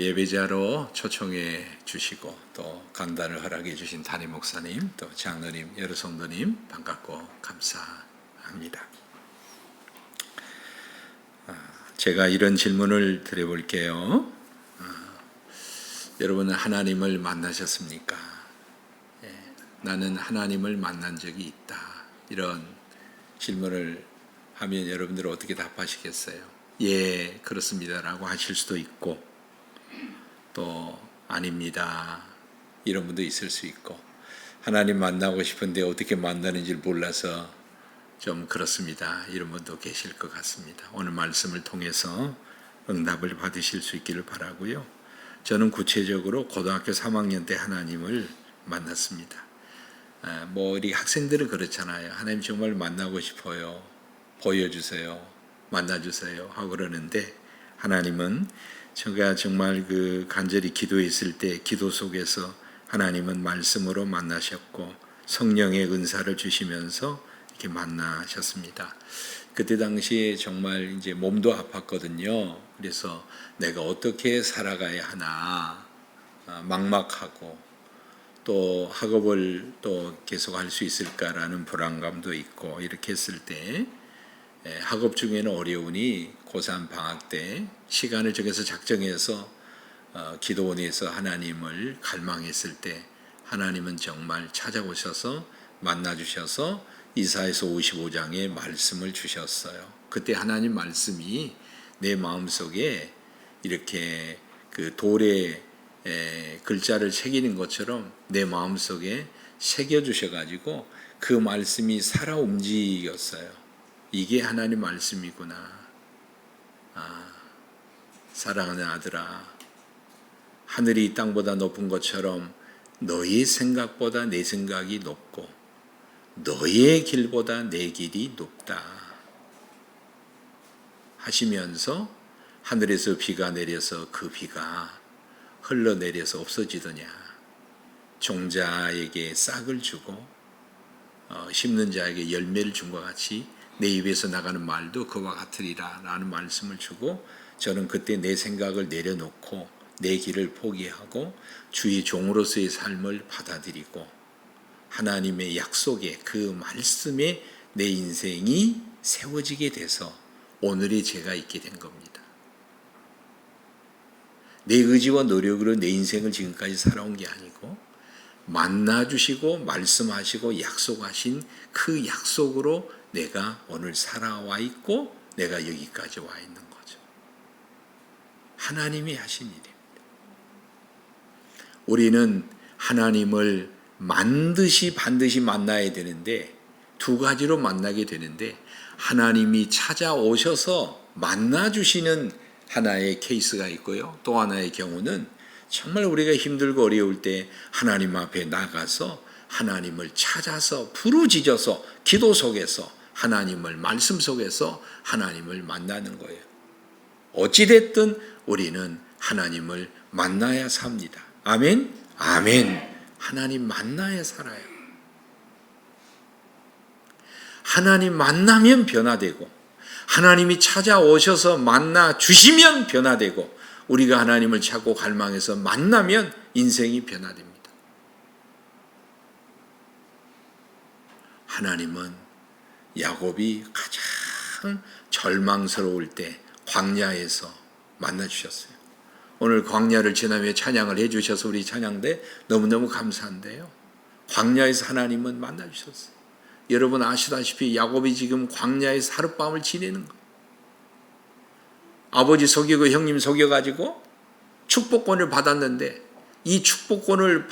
예배자로 초청해 주시고 또 강단을 허락해 주신 담임 목사님, 또 장로님, 여러 성도님 반갑고 감사합니다. 제가 이런 질문을 드려볼게요. 여러분은 하나님을 만나셨습니까? 나는 하나님을 만난 적이 있다. 이런 질문을 하면 여러분들은 어떻게 답하시겠어요? 예, 그렇습니다라고 하실 수도 있고, 또 아닙니다 이런 분도 있을 수 있고, 하나님 만나고 싶은데 어떻게 만나는지 몰라서 좀 그렇습니다 이런 분도 계실 것 같습니다. 오늘 말씀을 통해서 응답을 받으실 수 있기를 바라고요. 저는 구체적으로 고등학교 3학년 때 하나님을 만났습니다. 우리 학생들은 그렇잖아요. 하나님 정말 만나고 싶어요, 보여주세요, 만나주세요 하고 그러는데, 하나님은 제가 정말 간절히 기도했을 때 기도 속에서 하나님은 말씀으로 만나셨고 성령의 은사를 주시면서 이렇게 만나셨습니다. 그때 당시에 정말 이제 몸도 아팠거든요. 그래서 내가 어떻게 살아가야 하나 막막하고, 또 학업을 또 계속 할 수 있을까라는 불안감도 있고, 이렇게 했을 때 학업 중에는 어려우니 고3 방학 때 시간을 정해서 작정해서 기도원에서 하나님을 갈망했을 때 하나님은 정말 찾아오셔서 만나주셔서 이사야서 55장의 말씀을 주셨어요. 그때 하나님 말씀이 내 마음속에 이렇게 돌에 글자를 새기는 것처럼 내 마음속에 새겨주셔가지고 그 말씀이 살아 움직였어요. 이게 하나님 말씀이구나. 사랑하는 아들아, 하늘이 땅보다 높은 것처럼 너의 생각보다 내 생각이 높고 너의 길보다 내 길이 높다 하시면서 하늘에서 비가 내려서 그 비가 흘러내려서 없어지더냐, 종자에게 싹을 주고 심는 자에게 열매를 준 것 같이 내 입에서 나가는 말도 그와 같으리라 라는 말씀을 주고, 저는 그때 내 생각을 내려놓고 내 길을 포기하고 주의 종으로서의 삶을 받아들이고 하나님의 약속에 그 말씀에 내 인생이 세워지게 돼서 오늘의 제가 있게 된 겁니다. 내 의지와 노력으로 내 인생을 지금까지 살아온 게 아니고 만나주시고 말씀하시고 약속하신 그 약속으로 내가 오늘 살아와 있고 내가 여기까지 와 있는 거죠. 하나님이 하신 일입니다. 우리는 하나님을 반드시 만나야 되는데, 두 가지로 만나게 되는데, 하나님이 찾아오셔서 만나주시는 하나의 케이스가 있고요. 또 하나의 경우는 정말 우리가 힘들고 어려울 때 하나님 앞에 나가서 하나님을 찾아서 부르짖어서 기도 속에서 하나님을 말씀 속에서 하나님을 만나는 거예요. 어찌됐든 우리는 하나님을 만나야 삽니다. 아멘? 아멘. 하나님 만나야 살아요. 하나님 만나면 변화되고, 하나님이 찾아오셔서 만나 주시면 변화되고, 우리가 하나님을 찾고 갈망해서 만나면 인생이 변화됩니다. 하나님은 야곱이 가장 절망스러울 때 광야에서 만나주셨어요. 오늘 광야를 지나며 찬양을 해주셔서 우리 찬양대 너무너무 감사한데요. 광야에서 하나님은 만나주셨어요. 여러분 아시다시피 야곱이 지금 광야에서 하룻밤을 지내는 거예요. 아버지 속이고 형님 속여가지고 축복권을 받았는데, 이 축복권을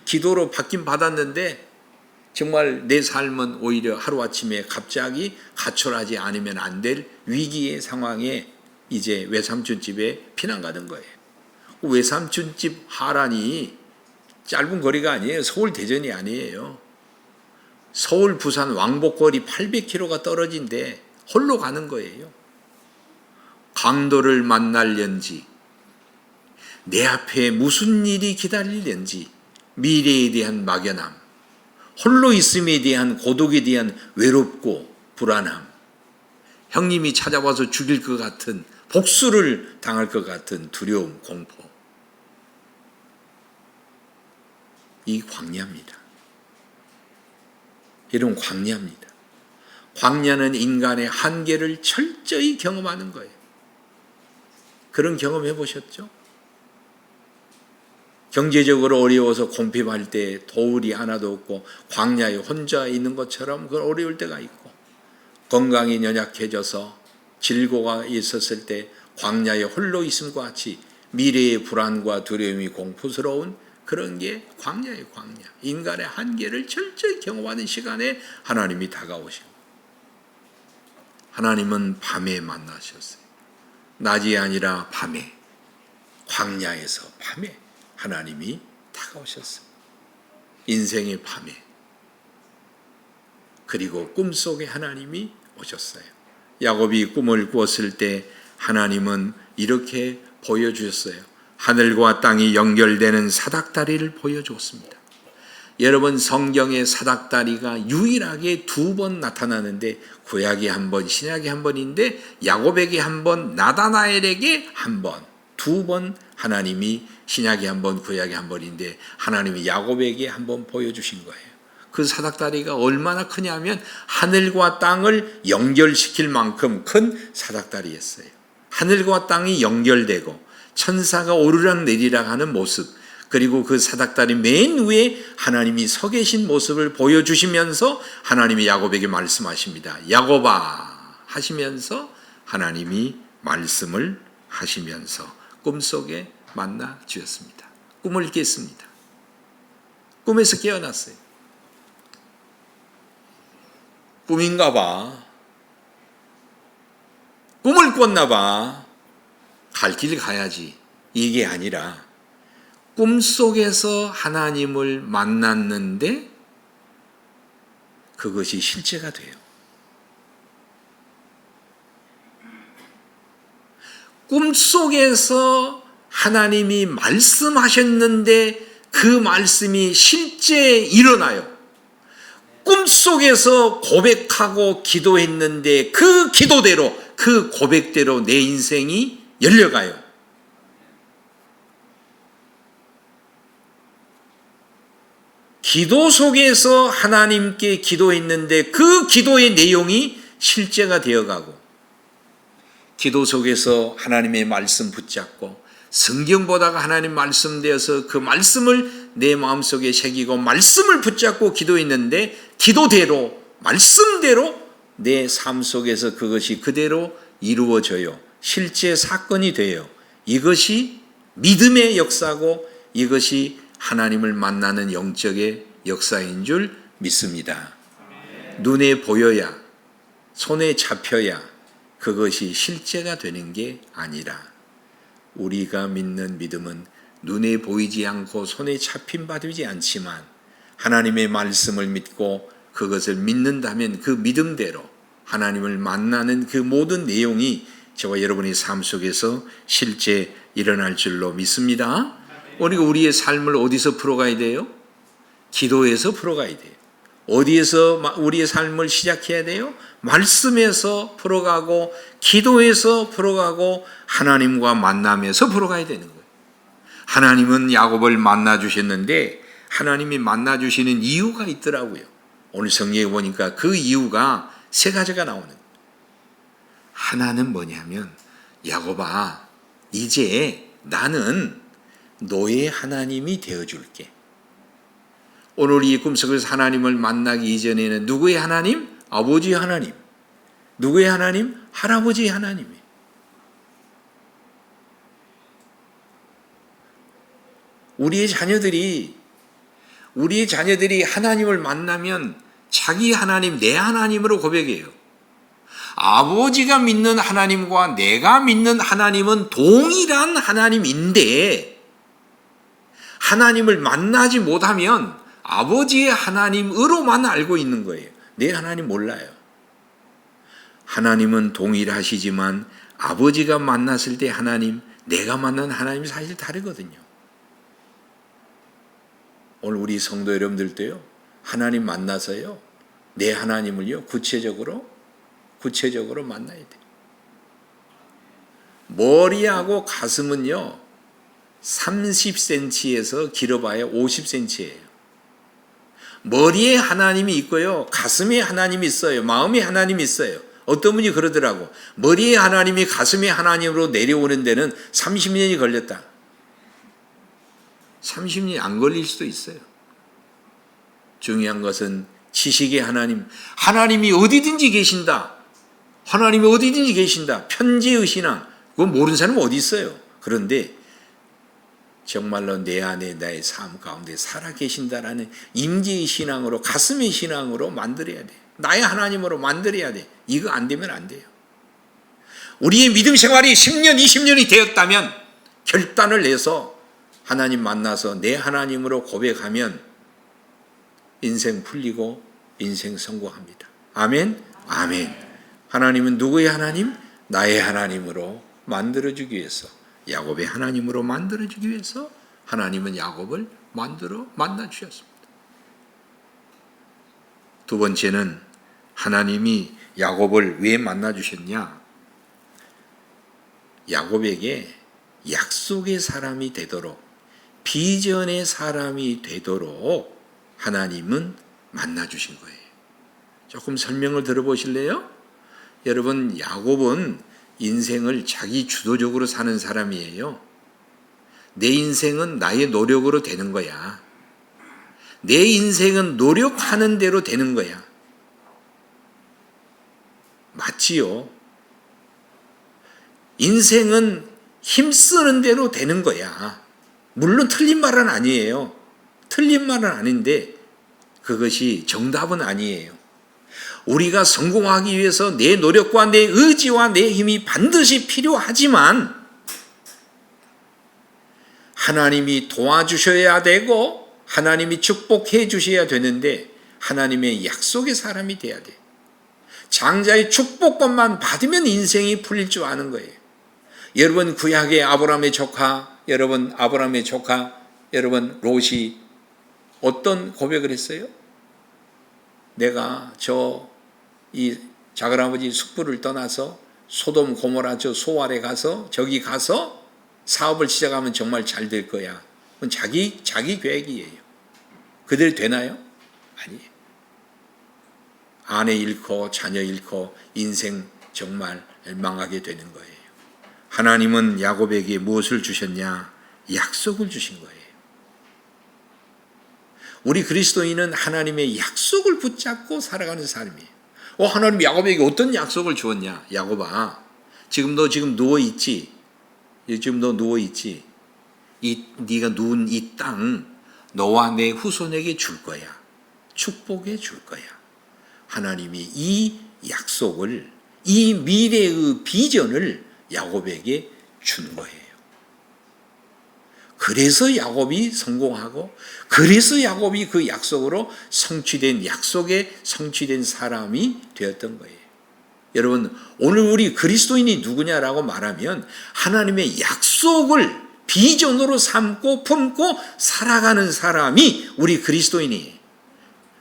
기도로 받긴 받았는데 정말 내 삶은 오히려 하루아침에 갑자기 가출하지 않으면 안 될 위기의 상황에 이제 외삼촌 집에 피난 가는 거예요. 외삼촌 집 하란이 짧은 거리가 아니에요. 서울 대전이 아니에요. 서울 부산 왕복거리 800km가 떨어진데 홀로 가는 거예요. 강도를 만날련지, 내 앞에 무슨 일이 기다리련지, 미래에 대한 막연함, 홀로 있음에 대한 고독에 대한 외롭고 불안함, 형님이 찾아와서 죽일 것 같은 복수를 당할 것 같은 두려움, 공포. 이 광야입니다. 이런 광야입니다. 광야는 인간의 한계를 철저히 경험하는 거예요. 그런 경험 해보셨죠? 경제적으로 어려워서 공핍할 때 도울이 하나도 없고 광야에 혼자 있는 것처럼 그 어려울 때가 있고, 건강이 연약해져서 질고가 있었을 때 광야에 홀로 있음과 같이 미래의 불안과 두려움이 공포스러운 그런 게 광야예요. 광야. 인간의 한계를 철저히 경험하는 시간에 하나님이 다가오시고, 하나님은 밤에 만나셨어요. 낮이 아니라 밤에, 광야에서 밤에 하나님이 다가오셨어요. 인생의 밤에. 그리고 꿈속에 하나님이 오셨어요. 야곱이 꿈을 꾸었을 때 하나님은 이렇게 보여주셨어요. 하늘과 땅이 연결되는 사닥다리를 보여주었습니다. 여러분, 성경의 사닥다리가 유일하게 2번 나타나는데, 구약이 1번, 신약이 1번인데 야곱에게 1번, 나다나엘에게 1번, 2번 하나님이, 신약이 1번, 구약이 1번인데 하나님이 야곱에게 1번 보여주신 거예요. 그 사닥다리가 얼마나 크냐면 하늘과 땅을 연결시킬 만큼 큰 사닥다리였어요. 하늘과 땅이 연결되고 천사가 오르락 내리락 하는 모습, 그리고 그 사닥다리 맨 위에 하나님이 서 계신 모습을 보여주시면서 하나님이 야곱에게 말씀하십니다. 야곱아 하시면서 하나님이 말씀을 하시면서 꿈속에 만나 주셨습니다. 꿈을 깼습니다. 꿈에서 깨어났어요. 꿈인가 봐. 꿈을 꿨나 봐. 갈 길 가야지. 이게 아니라 꿈속에서 하나님을 만났는데 그것이 실제가 돼요. 꿈속에서 하나님이 말씀하셨는데 그 말씀이 실제 일어나요. 꿈속에서 고백하고 기도했는데 그 기도대로, 그 고백대로 내 인생이 열려가요. 기도 속에서 하나님께 기도했는데 그 기도의 내용이 실제가 되어가고, 기도 속에서 하나님의 말씀 붙잡고 성경 보다가 하나님 말씀 되어서 그 말씀을 내 마음속에 새기고 말씀을 붙잡고 기도했는데 기도대로, 말씀대로 내 삶 속에서 그것이 그대로 이루어져요. 실제 사건이 돼요. 이것이 믿음의 역사고 이것이 하나님을 만나는 영적의 역사인 줄 믿습니다. 눈에 보여야, 손에 잡혀야 그것이 실제가 되는 게 아니라, 우리가 믿는 믿음은 눈에 보이지 않고 손에 잡힌 바 되지 않지만 하나님의 말씀을 믿고 그것을 믿는다면 그 믿음대로 하나님을 만나는 그 모든 내용이 저와 여러분의 삶 속에서 실제 일어날 줄로 믿습니다. 우리가 우리의 삶을 어디서 풀어가야 돼요? 기도에서 풀어가야 돼요. 어디에서 우리의 삶을 시작해야 돼요? 말씀에서 풀어가고 기도에서 풀어가고 하나님과 만남에서 풀어가야 되는 거예요. 하나님은 야곱을 만나 주셨는데 하나님이 만나 주시는 이유가 있더라고요. 오늘 성경에 보니까 그 이유가 3가지가 나오는 거예요. 하나는 뭐냐면, 야곱아, 이제 나는 너의 하나님이 되어줄게. 오늘 이 꿈속에서 하나님을 만나기 이전에는 누구의 하나님? 아버지의 하나님. 누구의 하나님? 할아버지의 하나님이에요. 우리의 자녀들이 하나님을 만나면 자기 하나님, 내 하나님으로 고백해요. 아버지가 믿는 하나님과 내가 믿는 하나님은 동일한 하나님인데 하나님을 만나지 못하면 아버지의 하나님으로만 알고 있는 거예요. 내 하나님 몰라요. 하나님은 동일하시지만 아버지가 만났을 때 하나님, 내가 만난 하나님이 사실 다르거든요. 오늘 우리 성도 여러분들도요, 하나님 만나서요, 내 하나님을요, 구체적으로 만나야 돼요. 머리하고 가슴은요 30cm에서 길어봐야 50cm예요. 머리에 하나님이 있고요, 가슴에 하나님이 있어요, 마음에 하나님이 있어요. 어떤 분이 그러더라고. 머리에 하나님이 가슴에 하나님으로 내려오는 데는 30년이 걸렸다. 30년이 안 걸릴 수도 있어요. 중요한 것은 지식의 하나님, 하나님이 어디든지 계신다. 하나님이 어디든지 계신다. 편지의 신앙, 그거 모르는 사람은 어디 있어요. 그런데 정말로 내 안에 나의 삶 가운데 살아계신다라는 임재의 신앙으로, 가슴의 신앙으로 만들어야 돼. 나의 하나님으로 만들어야 돼. 이거 안 되면 안 돼요. 우리의 믿음 생활이 10년, 20년이 되었다면 결단을 내서 하나님 만나서 내 하나님으로 고백하면 인생 풀리고 인생 성공합니다. 아멘? 아멘. 하나님은 누구의 하나님? 나의 하나님으로 만들어주기 위해서, 야곱의 하나님으로 만들어주기 위해서 하나님은 야곱을 만나 주셨습니다. 두 번째는 하나님이 야곱을 왜 만나 주셨냐? 야곱에게 약속의 사람이 되도록, 비전의 사람이 되도록 하나님은 만나 주신 거예요. 조금 설명을 들어보실래요? 여러분, 야곱은 인생을 자기 주도적으로 사는 사람이에요. 내 인생은 나의 노력으로 되는 거야. 내 인생은 노력하는 대로 되는 거야. 맞지요? 인생은 힘쓰는 대로 되는 거야. 물론 틀린 말은 아니에요. 틀린 말은 아닌데 그것이 정답은 아니에요. 우리가 성공하기 위해서 내 노력과 내 의지와 내 힘이 반드시 필요하지만 하나님이 도와주셔야 되고 하나님이 축복해 주셔야 되는데 하나님의 약속의 사람이 돼야 돼. 장자의 축복권만 받으면 인생이 풀릴 줄 아는 거예요. 여러분, 구약의 아브라함의 조카, 여러분 롯이 어떤 고백을 했어요? 내가 이 작은아버지 숙부를 떠나서 소돔 고모라 저 소알에 가서 저기 가서 사업을 시작하면 정말 잘 될 거야. 그건 자기 계획이에요. 그대로 되나요? 아니에요. 아내 잃고 자녀 잃고 인생 정말 망하게 되는 거예요. 하나님은 야곱에게 무엇을 주셨냐? 약속을 주신 거예요. 우리 그리스도인은 하나님의 약속을 붙잡고 살아가는 삶이에요. 하나님 야곱에게 어떤 약속을 주었냐? 야곱아, 지금 너 누워있지? 지금 너 누워있지? 네가 누운 이 땅 너와 내 후손에게 줄 거야. 축복해 줄 거야. 하나님이 이 약속을, 이 미래의 비전을 야곱에게 준 거예요. 그래서 야곱이 성공하고, 그래서 야곱이 그 약속으로 약속에 성취된 사람이 되었던 거예요. 여러분, 오늘 우리 그리스도인이 누구냐라고 말하면 하나님의 약속을 비전으로 삼고 품고 살아가는 사람이 우리 그리스도인이에요.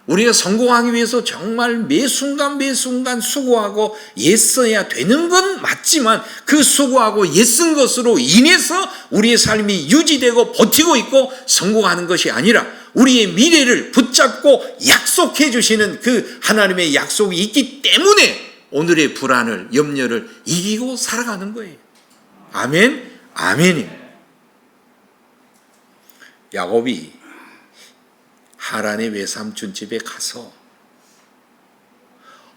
우리가 성공하기 위해서 정말 매 순간 수고하고 애써야 되는 건 맞지만 그 수고하고 애쓴 것으로 인해서 우리의 삶이 유지되고 버티고 있고 성공하는 것이 아니라 우리의 미래를 붙잡고 약속해 주시는 그 하나님의 약속이 있기 때문에 오늘의 불안을, 염려를 이기고 살아가는 거예요. 아멘? 아멘입니다. 야곱이 하란의 외삼촌 집에 가서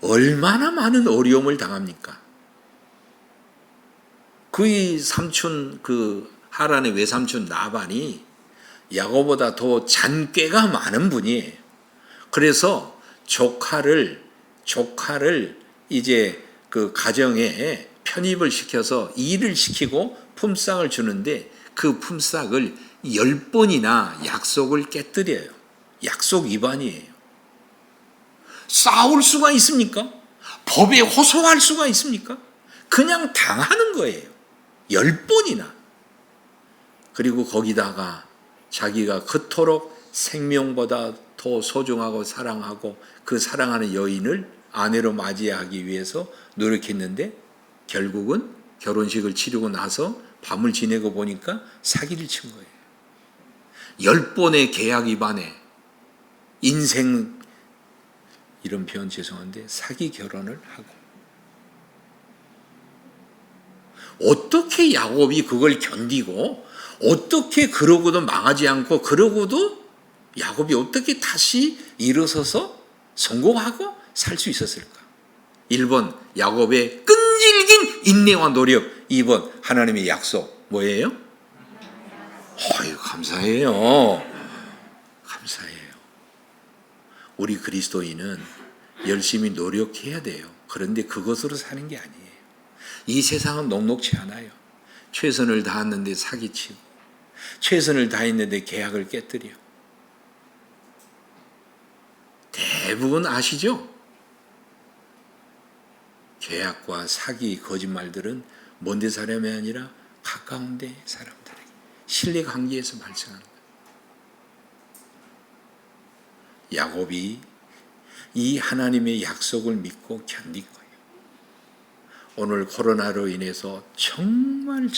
얼마나 많은 어려움을 당합니까? 그의 삼촌, 하란의 외삼촌 나반이 야곱보다 더 잔꾀가 많은 분이에요. 그래서 조카를 이제 그 가정에 편입을 시켜서 일을 시키고 품삯을 주는데 그 품삯을 10번이나 약속을 깨뜨려요. 약속 위반이에요. 싸울 수가 있습니까? 법에 호소할 수가 있습니까? 그냥 당하는 거예요. 10번이나. 그리고 거기다가 자기가 그토록 생명보다 더 소중하고 사랑하고 그 사랑하는 여인을 아내로 맞이하기 위해서 노력했는데 결국은 결혼식을 치르고 나서 밤을 지내고 보니까 사기를 친 거예요. 10번의 계약 위반에 인생, 이런 표현 죄송한데 사기 결혼을 하고, 어떻게 야곱이 그걸 견디고, 어떻게 그러고도 망하지 않고, 그러고도 야곱이 어떻게 다시 일어서서 성공하고 살 수 있었을까? 1번 야곱의 끈질긴 인내와 노력, 2번 하나님의 약속. 뭐예요? 어이, 감사해요. 감사해요. 우리 그리스도인은 열심히 노력해야 돼요. 그런데 그것으로 사는 게 아니에요. 이 세상은 녹록지 않아요. 최선을 다했는데 사기치고, 최선을 다했는데 계약을 깨뜨려. 대부분 아시죠? 계약과 사기, 거짓말들은 먼 데 사람이 아니라 가까운 데 사람들에게 신뢰관계에서 발생하는 거예요. 야곱이 이 하나님의 약속을 믿고 견딘 거예요. 오늘 코로나로 인해서 정말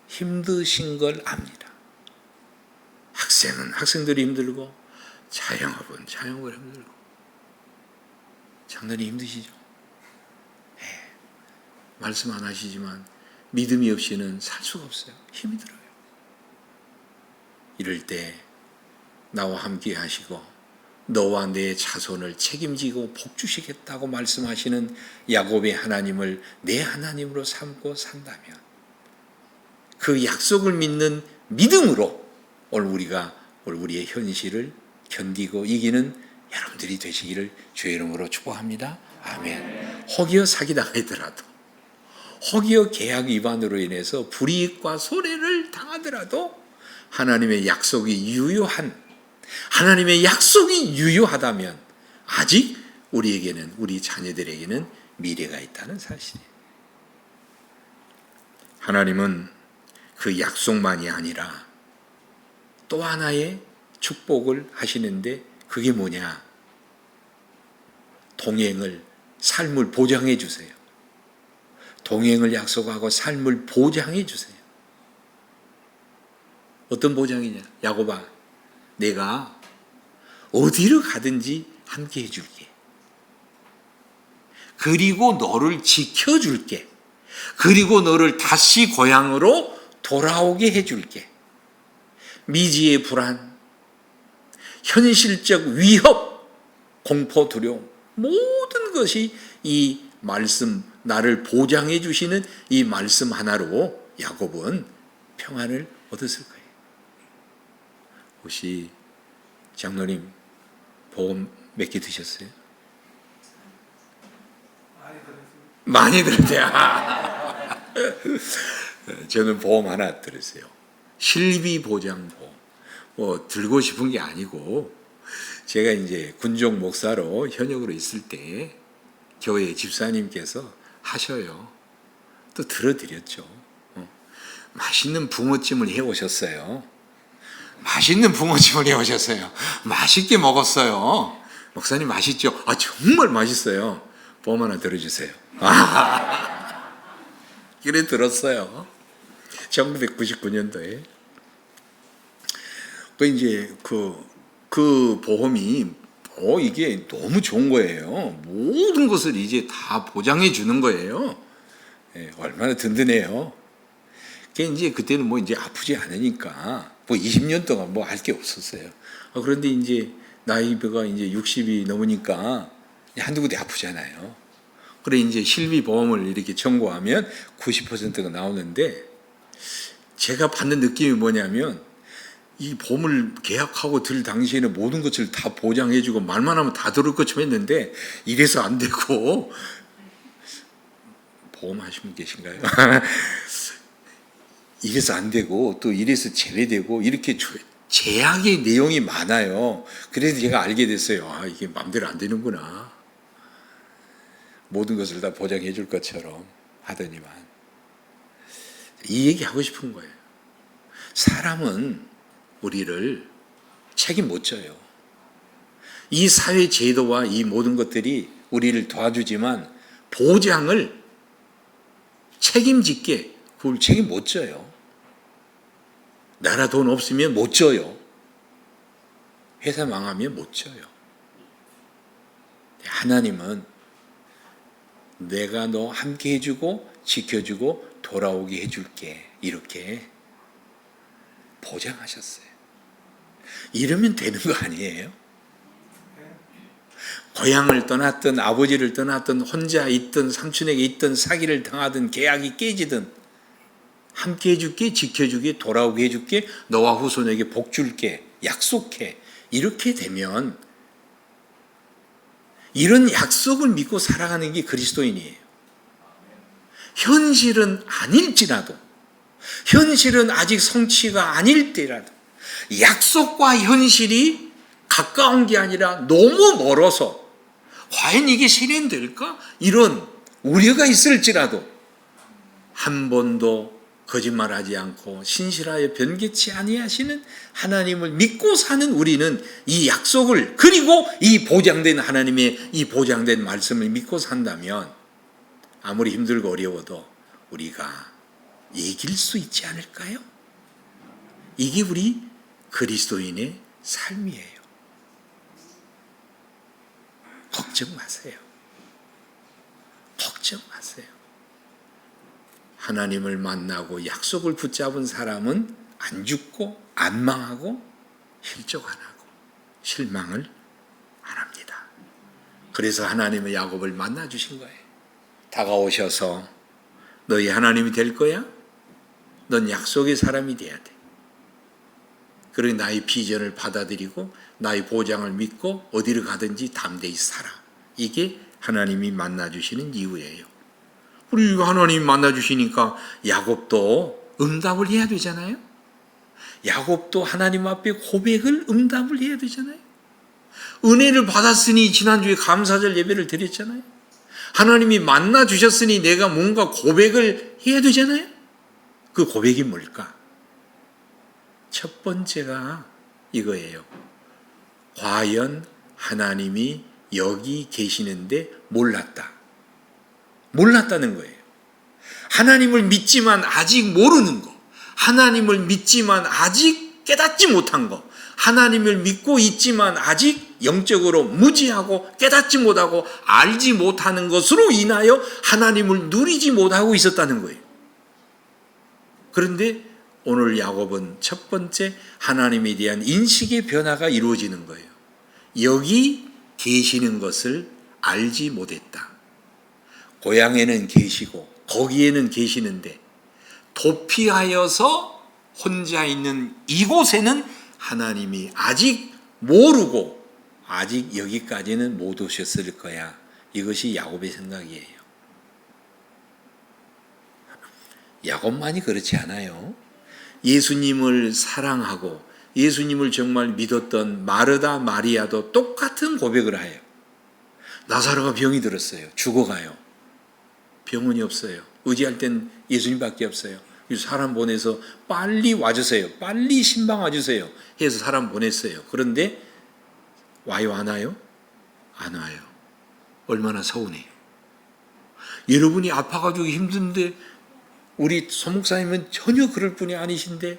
힘드신 걸 압니다. 학생은 학생들이 힘들고, 자영업은 자영업을 힘들고. 장로님 힘드시죠? 네. 말씀 안 하시지만 믿음이 없이는 살 수가 없어요. 힘이 들어요. 이럴 때 나와 함께 하시고 너와 내 자손을 책임지고 복주시겠다고 말씀하시는 야곱의 하나님을 내 하나님으로 삼고 산다면, 그 약속을 믿는 믿음으로 오늘 우리가 우리의 현실을 견디고 이기는 여러분들이 되시기를 주의 이름으로 축복합니다. 아멘. 혹여 사기당하더라도, 혹여 계약 위반으로 인해서 불이익과 손해를 당하더라도 하나님의 약속이 유효하다면 아직 우리에게는, 우리 자녀들에게는 미래가 있다는 사실이에요. 하나님은 그 약속만이 아니라 또 하나의 축복을 하시는데, 그게 뭐냐? 삶을 보장해 주세요. 동행을 약속하고 삶을 보장해 주세요. 어떤 보장이냐? 야곱아, 내가 어디로 가든지 함께 해줄게. 그리고 너를 지켜줄게. 그리고 너를 다시 고향으로 돌아오게 해줄게. 미지의 불안, 현실적 위협, 공포, 두려움, 모든 것이 이 말씀, 나를 보장해 주시는 이 말씀 하나로 야곱은 평안을 얻었을 거예요. 혹시 장로님 보험 몇 개 드셨어요? 많이 들었어요. 저는 보험 하나 들었어요. 실비보장보험. 들고 싶은 게 아니고, 제가 이제 군종 목사로 현역으로 있을 때 교회 집사님께서 하셔요. 또 들어드렸죠. 맛있는 붕어찜을 해오셨어요. 맛있게 먹었어요. 목사님 맛있죠? 정말 맛있어요. 보험 하나 들어주세요. 그래 들었어요. 1999년도에. 이제 그 보험이 이게 너무 좋은 거예요. 모든 것을 이제 다 보장해 주는 거예요. 얼마나 든든해요. 이제 그때는 이제 아프지 않으니까 20년 동안 할 게 없었어요. 그런데 이제 나이가 이제 60이 넘으니까 한두 군데 아프잖아요. 그래 이제 실비보험을 이렇게 청구하면 90%가 나오는데, 제가 받는 느낌이 뭐냐면, 이 보험을 계약하고 들 당시에는 모든 것을 다 보장해주고 말만 하면 다 들을 것처럼 했는데, 이래서 안 되고, 보험 하신 분 계신가요? 이래서 안 되고 또 이래서 제외되고 이렇게 제약의 내용이 많아요. 그래서 제가 알게 됐어요. 이게 마음대로 안 되는구나. 모든 것을 다 보장해 줄 것처럼 하더니만. 이 얘기 하고 싶은 거예요. 사람은 우리를 책임 못 져요. 이 사회 제도와 이 모든 것들이 우리를 도와주지만 보장을 책임질게. 그걸 책임 못 져요. 나라 돈 없으면 못 져요. 회사 망하면 못 져요. 하나님은 내가 너 함께 해주고 지켜주고 돌아오게 해줄게. 이렇게 보장하셨어요. 이러면 되는 거 아니에요? 고향을 떠났든 아버지를 떠났든 혼자 있든 삼촌에게 있든 사기를 당하든 계약이 깨지든 함께 해줄게, 지켜주게, 돌아오게 해줄게, 너와 후손에게 복 줄게, 약속해. 이렇게 되면 이런 약속을 믿고 살아가는 게 그리스도인이에요. 현실은 아닐지라도, 현실은 아직 성취가 아닐 때라도 약속과 현실이 가까운 게 아니라 너무 멀어서 과연 이게 실현될까? 이런 우려가 있을지라도 한 번도 거짓말하지 않고 신실하여 변개치 아니하시는 하나님을 믿고 사는 우리는 이 약속을, 그리고 이 보장된 하나님의 이 보장된 말씀을 믿고 산다면 아무리 힘들고 어려워도 우리가 이길 수 있지 않을까요? 이게 우리 그리스도인의 삶이에요. 걱정 마세요. 걱정 마세요. 하나님을 만나고 약속을 붙잡은 사람은 안 죽고 안 망하고 실족 안 하고 실망을 안 합니다. 그래서 하나님의 야곱을 만나 주신 거예요. 다가오셔서 너희 하나님이 될 거야? 넌 약속의 사람이 돼야 돼. 그러니 나의 비전을 받아들이고 나의 보장을 믿고 어디를 가든지 담대히 살아. 이게 하나님이 만나주시는 이유예요. 우리 하나님이 만나주시니까 야곱도 응답을 해야 되잖아요. 야곱도 하나님 앞에 고백을 응답을 해야 되잖아요. 은혜를 받았으니 지난주에 감사절 예배를 드렸잖아요. 하나님이 만나주셨으니 내가 뭔가 고백을 해야 되잖아요. 그 고백이 뭘까? 첫 번째가 이거예요. 과연 하나님이 여기 계시는데 몰랐다. 몰랐다는 거예요. 하나님을 믿지만 아직 모르는 거. 하나님을 믿지만 아직 깨닫지 못한 거. 하나님을 믿고 있지만 아직 영적으로 무지하고 깨닫지 못하고 알지 못하는 것으로 인하여 하나님을 누리지 못하고 있었다는 거예요. 그런데 오늘 야곱은 첫 번째 하나님에 대한 인식의 변화가 이루어지는 거예요. 여기 계시는 것을 알지 못했다. 고향에는 계시고 거기에는 계시는데 도피하여서 혼자 있는 이곳에는 하나님이 아직 모르고 아직 여기까지는 못 오셨을 거야. 이것이 야곱의 생각이에요. 야곱만이 그렇지 않아요. 예수님을 사랑하고 예수님을 정말 믿었던 마르다 마리아도 똑같은 고백을 해요. 나사로가 병이 들었어요. 죽어가요. 병원이 없어요. 의지할 땐 예수님밖에 없어요. 사람 보내서 빨리 와주세요. 빨리 신방 와주세요. 해서 사람 보냈어요. 그런데 와요 안 와요? 안 와요. 얼마나 서운해요. 여러분이 아파가지고 힘든데 우리 소목사님은 전혀 그럴 분이 아니신데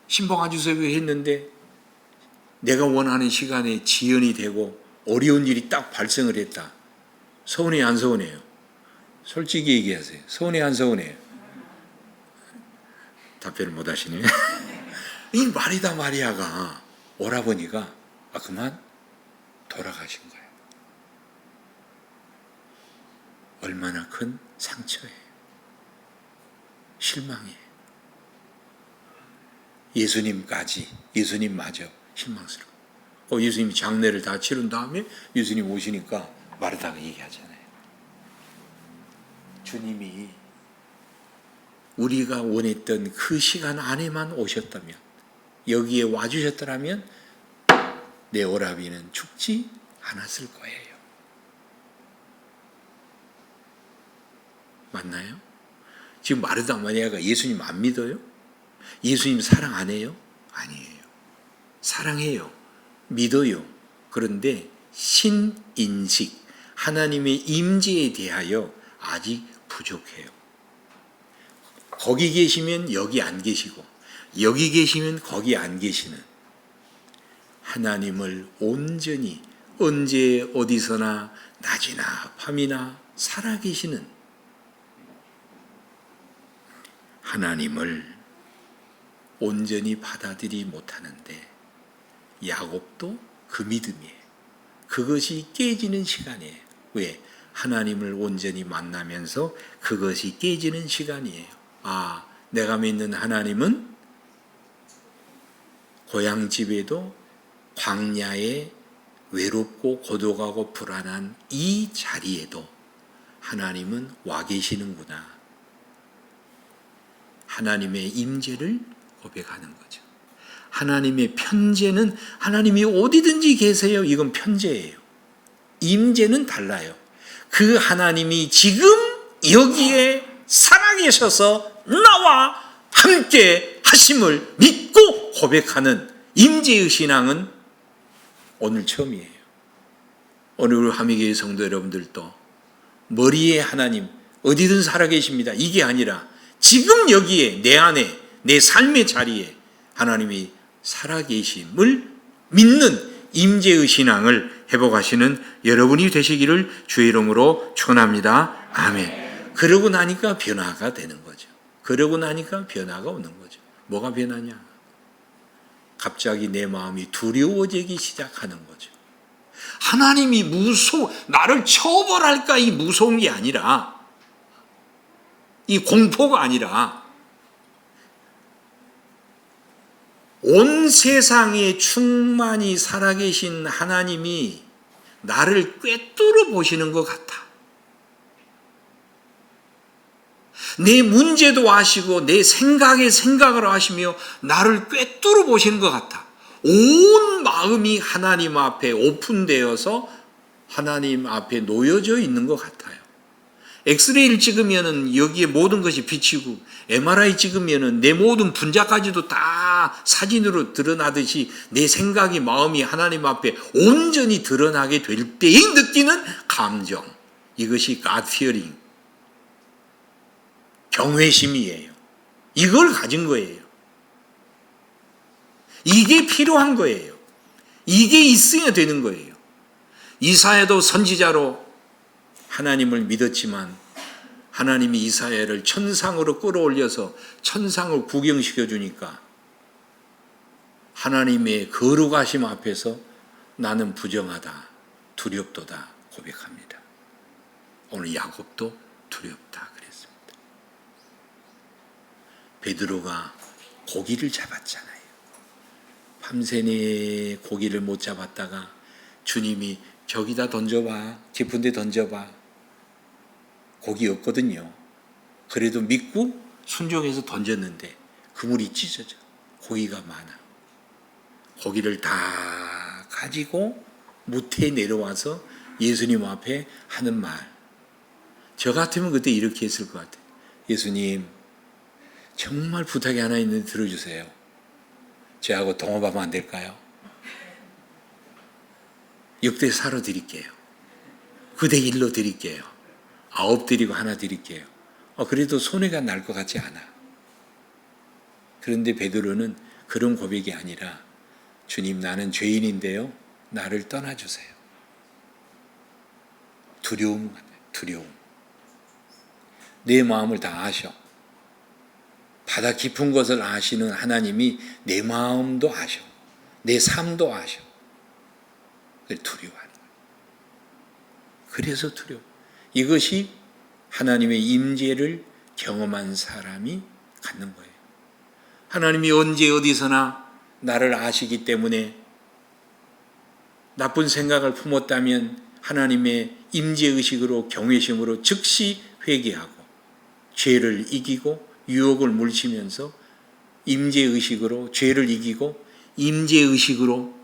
신방 와주세요 했는데 내가 원하는 시간에 지연이 되고 어려운 일이 딱 발생을 했다. 서운해요, 안 서운해요? 솔직히 얘기하세요. 서운해요, 안 서운해요? 답변을 못 하시네. 이 마리다 마리아가 오라버니가 그만 돌아가신 거예요. 얼마나 큰 상처예요. 실망이에요. 예수님까지, 예수님마저 실망스러워. 예수님이 장례를 다 치른 다음에 예수님 오시니까 마르다가 얘기하잖아요. 주님이 우리가 원했던 그 시간 안에만 오셨다면, 여기에 와주셨더라면 내 오라비는 죽지 않았을 거예요. 맞나요? 지금 마르다 마리아가 예수님 안 믿어요? 예수님 사랑 안 해요? 아니에요. 사랑해요. 믿어요. 그런데 신인식, 하나님의 임재에 대하여 아직 부족해요. 거기 계시면 여기 안 계시고 여기 계시면 거기 안 계시는 하나님을 온전히 언제 어디서나 낮이나 밤이나 살아계시는 하나님을 온전히 받아들이지 못하는데 야곱도 그 믿음이에요. 그것이 깨지는 시간이에요. 왜? 하나님을 온전히 만나면서 그것이 깨지는 시간이에요. 아, 내가 믿는 하나님은 고향집에도 광야에 외롭고 고독하고 불안한 이 자리에도 하나님은 와 계시는구나. 하나님의 임재를 고백하는 거죠. 하나님의 편재는 하나님이 어디든지 계세요. 이건 편재예요. 임재는 달라요. 그 하나님이 지금 여기에 살아계셔서 나와 함께 하심을 믿고 고백하는 임재의 신앙은 오늘 처음이에요. 오늘 함의교회 성도 여러분들도 머리에 하나님 어디든 살아계십니다. 이게 아니라 지금 여기에 내 안에 내 삶의 자리에 하나님이 살아계심을 믿는 임재의 신앙을 회복하시는 여러분이 되시기를 주의 이름으로 축원합니다. 아멘. 그러고 나니까 변화가 되는 거죠. 그러고 나니까 변화가 오는 거죠. 뭐가 변하냐? 갑자기 내 마음이 두려워지기 시작하는 거죠. 하나님이 나를 처벌할까 이 무서운 게 아니라 이 공포가 아니라 온 세상에 충만히 살아계신 하나님이 나를 꿰뚫어 보시는 것 같아. 내 문제도 아시고 내 생각을 하시며 나를 꿰뚫어 보시는 것 같아. 온 마음이 하나님 앞에 오픈되어서 하나님 앞에 놓여져 있는 것 같아요. 엑스레이를 찍으면은 여기에 모든 것이 비치고 MRI 찍으면은 내 모든 분자까지도 다 사진으로 드러나듯이 내 생각이 마음이 하나님 앞에 온전히 드러나게 될 때에 느끼는 감정, 이것이 God fearing, 경외심이에요. 이걸 가진 거예요. 이게 필요한 거예요. 이게 있어야 되는 거예요. 이사야도 선지자로 하나님을 믿었지만 하나님이 이사야를 천상으로 끌어올려서 천상을 구경시켜 주니까 하나님의 거룩하심 앞에서 나는 부정하다, 두렵도다 고백합니다. 오늘 야곱도 두렵다 그랬습니다. 베드로가 고기를 잡았잖아요. 밤새내 고기를 못 잡았다가 주님이 저기다 던져봐, 깊은 데 던져봐. 고기 없거든요. 그래도 믿고 순종해서 던졌는데 그물이 찢어져. 고기가 많아. 고기를 다 가지고 무태에 내려와서 예수님 앞에 하는 말. 저 같으면 그때 이렇게 했을 것 같아요. 예수님, 정말 부탁이 하나 있는데 들어주세요. 저하고 동업하면 안 될까요? 6대 4로 드릴게요. 9대 1로 드릴게요. 9 드리고 하나 드릴게요. 그래도 손해가 날 것 같지 않아. 그런데 베드로는 그런 고백이 아니라 주님, 나는 죄인인데요. 나를 떠나주세요. 두려움. 내 마음을 다 아셔. 바다 깊은 것을 아시는 하나님이 내 마음도 아셔. 내 삶도 아셔. 두려워하는 거예요. 그래서 두려워. 이것이 하나님의 임재를 경험한 사람이 갖는 거예요. 하나님이 언제 어디서나 나를 아시기 때문에 나쁜 생각을 품었다면 하나님의 임재의식으로 경외심으로 즉시 회개하고 죄를 이기고 유혹을 물리치면서 임재의식으로 죄를 이기고 임재의식으로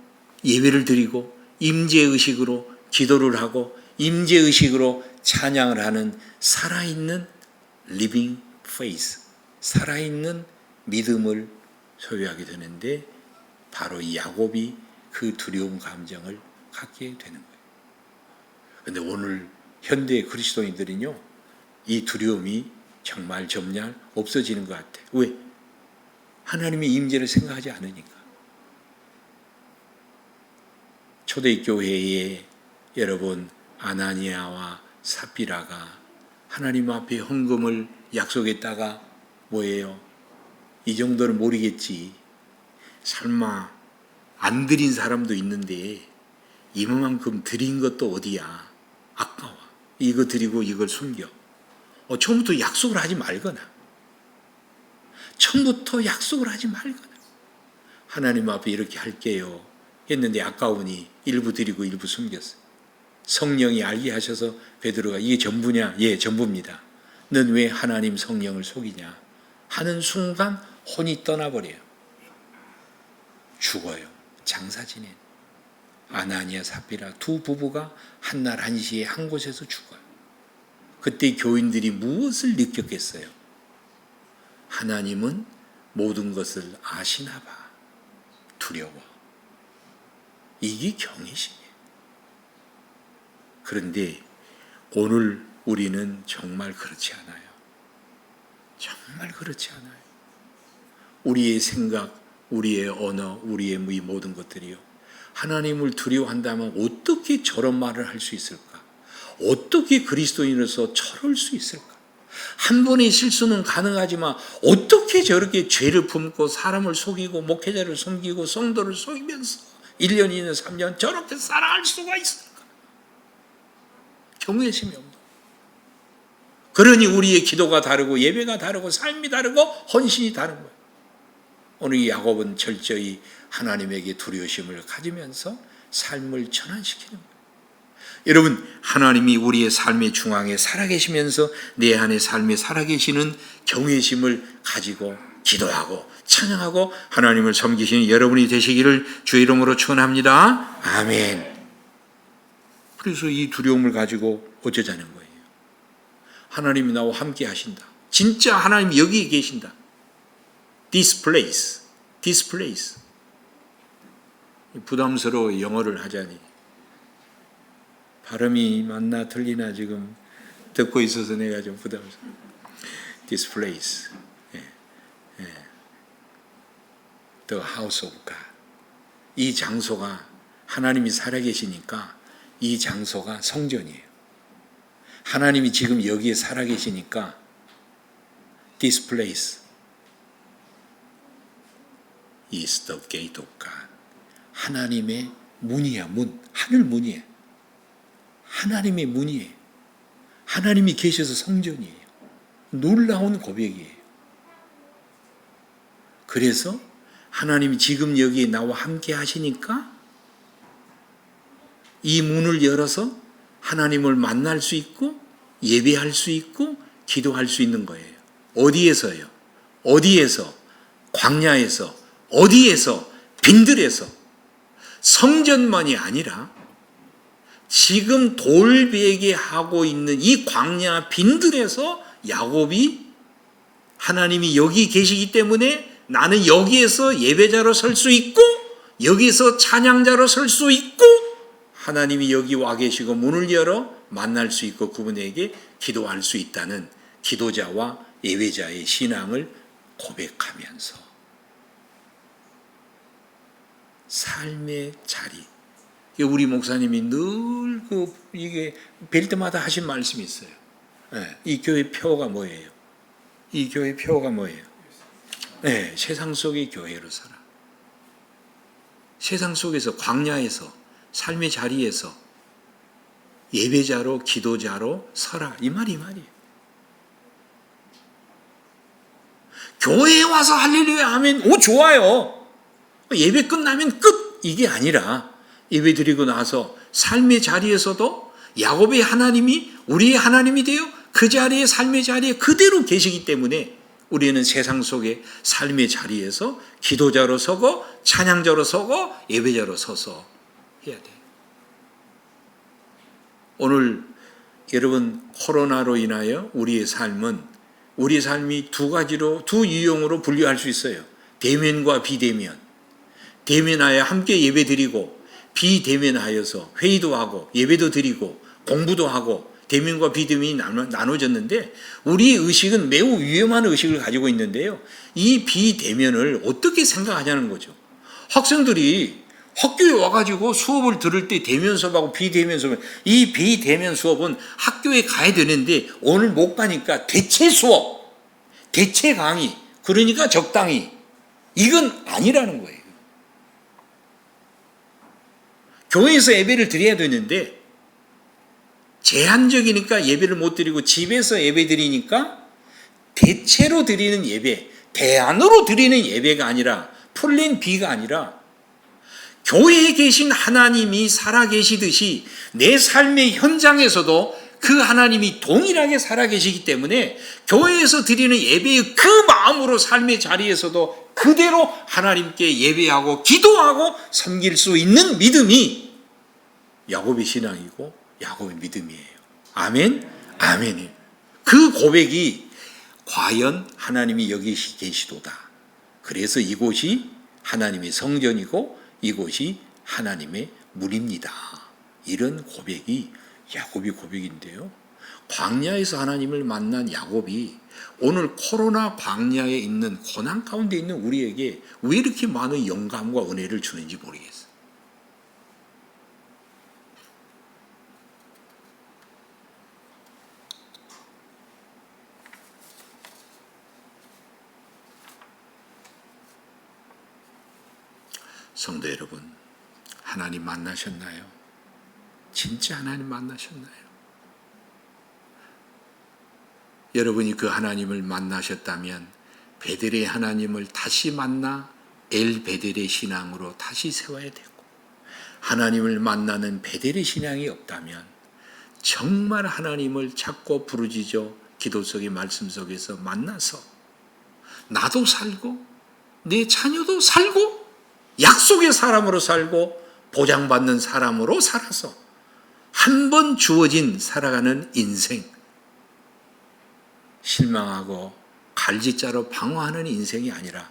예배를 드리고 임재의식으로 기도를 하고 임재의식으로 찬양을 하는 살아있는 living faith, 살아있는 믿음을 소유하게 되는데 바로 이 야곱이 그 두려움 감정을 갖게 되는 거예요. 그런데 오늘 현대 그리스도인들은요, 이 두려움이 정말 점냐 없어지는 것 같아. 왜? 하나님의 임재를 생각하지 않으니까. 초대교회에 여러분 아나니아와 삽비라가 하나님 앞에 헌금을 약속했다가 뭐예요? 이 정도는 모르겠지. 설마 안 드린 사람도 있는데 이만큼 드린 것도 어디야? 아까워. 이거 드리고 이걸 숨겨. 처음부터 약속을 하지 말거나 처음부터 약속을 하지 말거나 하나님 앞에 이렇게 할게요 했는데 아까우니 일부 드리고 일부 숨겼어요. 성령이 알게 하셔서 베드로가 이게 전부냐? 예, 전부입니다. 넌 왜 하나님 성령을 속이냐? 하는 순간 혼이 떠나버려요. 죽어요. 장사 지낸 아나니아 삽비라 두 부부가 한날 한시에 한 곳에서 죽어요. 그때 교인들이 무엇을 느꼈겠어요? 하나님은 모든 것을 아시나 봐. 두려워. 이게 경외심이에요. 그런데 오늘 우리는 정말 그렇지 않아요. 정말 그렇지 않아요. 우리의 생각, 우리의 언어, 우리의 이 모든 것들이요. 하나님을 두려워한다면 어떻게 저런 말을 할 수 있을까? 어떻게 그리스도인으로서 저럴 수 있을까? 한 번의 실수는 가능하지만 어떻게 저렇게 죄를 품고 사람을 속이고 목회자를 숨기고 성도를 속이면서 1년, 2년, 3년 저렇게 살아갈 수가 있을까? 경외심이 없는 거예요. 그러니 우리의 기도가 다르고 예배가 다르고 삶이 다르고 헌신이 다른 거예요. 오늘 이 야곱은 철저히 하나님에게 두려우심을 가지면서 삶을 전환시키는 거예요. 여러분, 하나님이 우리의 삶의 중앙에 살아계시면서 내 안의 삶에 살아계시는 경외심을 가지고 기도하고 찬양하고 하나님을 섬기시는 여러분이 되시기를 주의 이름으로 축원합니다. 아멘. 그래서 이 두려움을 가지고 어쩌자는 거예요. 하나님이 나와 함께 하신다. 진짜 하나님이 여기에 계신다. This place. This place. 부담스러워 영어를 하자니. 발음이 맞나 틀리나 지금 듣고 있어서 내가 좀 부담스러워. This place. The house of God. 이 장소가 하나님이 살아계시니까 이 장소가 성전이에요. 하나님이 지금 여기에 살아계시니까 This place is the gate of God. 하나님의 문이야, 문. 하늘 문이에요. 하나님의 문이에요. 하나님이 계셔서 성전이에요. 놀라운 고백이에요. 그래서 하나님이 지금 여기에 나와 함께 하시니까 이 문을 열어서 하나님을 만날 수 있고 예배할 수 있고 기도할 수 있는 거예요. 어디에서요? 어디에서? 광야에서, 어디에서? 빈들에서. 성전만이 아니라 지금 돌베개하고 있는 이 광야 빈들에서 야곱이 하나님이 여기 계시기 때문에 나는 여기에서 예배자로 설 수 있고 여기서 찬양자로 설 수 있고 하나님이 여기 와 계시고 문을 열어 만날 수 있고 그분에게 기도할 수 있다는 기도자와 예배자의 신앙을 고백하면서 삶의 자리. 우리 목사님이 늘 이게 뵐 때마다 하신 말씀이 있어요. 이 교회 표어가 뭐예요? 이 교회 표어가 뭐예요? 세상 속의 교회로 살아. 세상 속에서 광야에서 삶의 자리에서 예배자로 기도자로 서라. 이 말이에요. 교회에 와서 할렐루야 하면 좋아요. 예배 끝나면 끝. 이게 아니라 예배 드리고 나서 삶의 자리에서도 야곱의 하나님이 우리의 하나님이 되어 그 자리에 삶의 자리에 그대로 계시기 때문에 우리는 세상 속의 삶의 자리에서 기도자로 서고 찬양자로 서고 예배자로 서서 해야 돼요. 오늘 여러분 코로나로 인하여 우리의 삶이 두 가지로 두 유형으로 분류할 수 있어요. 대면과 비대면. 대면하여 함께 예배 드리고 비대면하여서 회의도 하고 예배도 드리고 공부도 하고 대면과 비대면이 나눠졌는데 우리 의식은 매우 위험한 의식을 가지고 있는데요. 이 비대면을 어떻게 생각하냐는 거죠. 학생들이 학교에 와가지고 수업을 들을 때 대면 수업하고 비대면 수업, 이 비대면 수업은 학교에 가야 되는데 오늘 못 가니까 대체 수업, 대체 강의, 그러니까 적당히, 이건 아니라는 거예요. 교회에서 예배를 드려야 되는데 제한적이니까 예배를 못 드리고 집에서 예배 드리니까 대체로 드리는 예배, 대안으로 드리는 예배가 아니라 플랜 B가 아니라 교회에 계신 하나님이 살아계시듯이 내 삶의 현장에서도 그 하나님이 동일하게 살아계시기 때문에 교회에서 드리는 예배의 그 마음으로 삶의 자리에서도 그대로 하나님께 예배하고 기도하고 섬길 수 있는 믿음이 야곱의 신앙이고 야곱의 믿음이에요. 아멘? 아멘이에요. 그 고백이 과연 하나님이 여기 계시도다. 그래서 이곳이 하나님의 성전이고 이곳이 하나님의 문입니다. 이런 고백이 야곱의 고백인데요. 광야에서 하나님을 만난 야곱이 오늘 코로나 광야에 있는 고난 가운데 있는 우리에게 왜 이렇게 많은 영감과 은혜를 주는지 모르겠어요. 성도 여러분, 하나님 만나셨나요? 진짜 하나님 만나셨나요? 여러분이 그 하나님을 만나셨다면 베델의 하나님을 다시 만나 엘 베델의 신앙으로 다시 세워야 되고, 하나님을 만나는 베델의 신앙이 없다면 정말 하나님을 찾고 부르짖어 기도 속의 말씀 속에서 만나서 나도 살고 내 자녀도 살고 약속의 사람으로 살고 보장받는 사람으로 살아서 한 번 주어진 살아가는 인생, 실망하고 갈짓자로 방황하는 인생이 아니라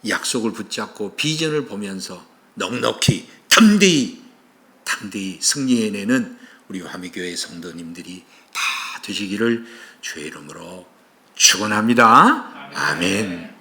약속을 붙잡고 비전을 보면서 넉넉히 담대히 승리해내는 우리 화미교회 성도님들이 다 되시기를 주의 이름으로 축원합니다. 아멘.